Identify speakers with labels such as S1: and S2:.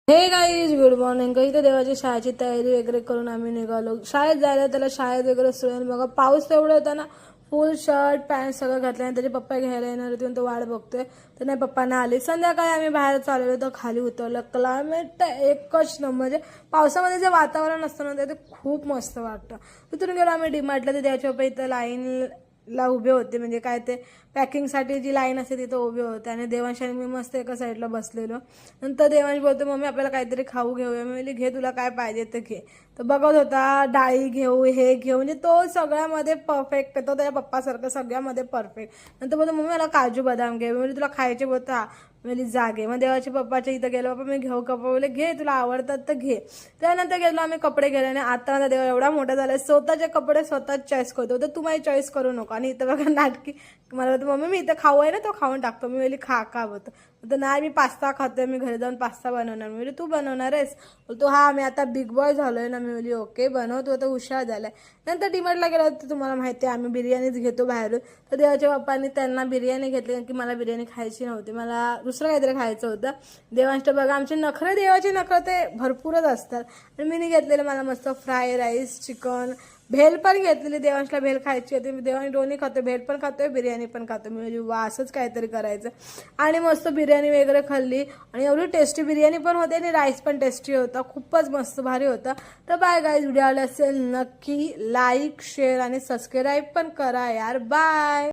S1: हे guys good morning. इथे देवाची शाळेची तयारी वगैरे करून आम्ही निघालो शाळेत जायला. त्याला शाळेत वगैरे सोडून बघा पाऊस तेवढा होता ना, फुल शर्ट पॅन्ट सगळं घातलं आणि त्याचे पप्पा घ्यायला येणार होते तो वाट बघतोय. तर नाही पप्पांना आली. संध्याकाळी आम्ही बाहेर चाललो तर खाली उतरलं. क्लायमेट एकच नंबर, म्हणजे पावसामध्ये जे वातावरण असतं ना ते खूप मस्त वाटतं. तिथून गेलो आम्ही डीमार्टला. तर त्याच्या पप्पा इथं लाईनला उभे होते, म्हणजे काय ते पॅकिंगसाठी जी लाईन असते तिथं उभे होते. आणि देवांश आणि मी मस्त एका साईडला बसलेलो. नंतर देवांश बोलतो मम्मी आपल्याला काहीतरी खाऊ घेऊया. मी म्हणली घे तुला काय पाहिजे ते घे. तर बघत होता डाळी घेऊ हे घेऊ, म्हणजे तो सगळ्यामध्ये परफेक्ट, तो त्याच्या पप्पासारखं सगळ्यामध्ये परफेक्ट. नंतर बोलतो मम्मी मला काजू बदाम घे. म्हणजे तुला खायचे बोलतो हा. म्हणजे जागे. मग देवाच्या पप्पाच्या इथं गेलो. पप्पा मी घेऊ कपडे. बोलले घे तुला आवडतात तर घे. त्यानंतर गेलो आम्ही कपडे घ्यायला. आणि आता माझा देवा एवढा मोठा झाला स्वतःचे कपडे स्वतःच चॉईस करतो. तर तू माझी चॉईस करू नको. आणि इथं बघा नाटकी मला बोलतो मम्मी मी इथं खाऊ आहे ना तो खाऊन टाकतो. मी बोलली खा का बोलतो. तर नाही मी पास्ता खातोय, मी घरी जाऊन पास्ता बनवणार. मी बोलली तू बनवणार आहेस. बोलतो हा मी आता बिग बॉय झालोय ना. मी बोलली ओके बनव, तू आता हुशार झालाय. नंतर डीमार्टला गेलो तर तुम्हाला माहिती आहे आम्ही बिर्याणीच घेतो बाहेरून. तर देवाच्या पप्पांनी त्यांना बिर्याणी घेतली कारण की मला बिर्याणी खायची नव्हती, मला दुसरं काहीतरी खायचं होतं. देवांश बघा आमचे नखरे, देवाचे नखरे ते भरपूरच असतात. आणि मी घेतलेलं मला मस्त फ्राय राईस चिकन, भेल पण घेतलेली. देवांशला भेल खायची होती. देवांश दोन्ही खातो, भेल पण खातोय बिर्याणी पण खातो. मी म्हणजे वा असंच काहीतरी करायचं. आणि मस्त बिर्याणी वगैरे खाल्ली. आणि एवढी टेस्टी बिर्याणी पण होते आणि राईस पण टेस्टी होता, खूपच मस्त भारी होता. तर बाय गाईज, व्हिडिओ आवडला असेल नक्की लाईक शेअर आणि सबस्क्राईब पण करा यार. बाय.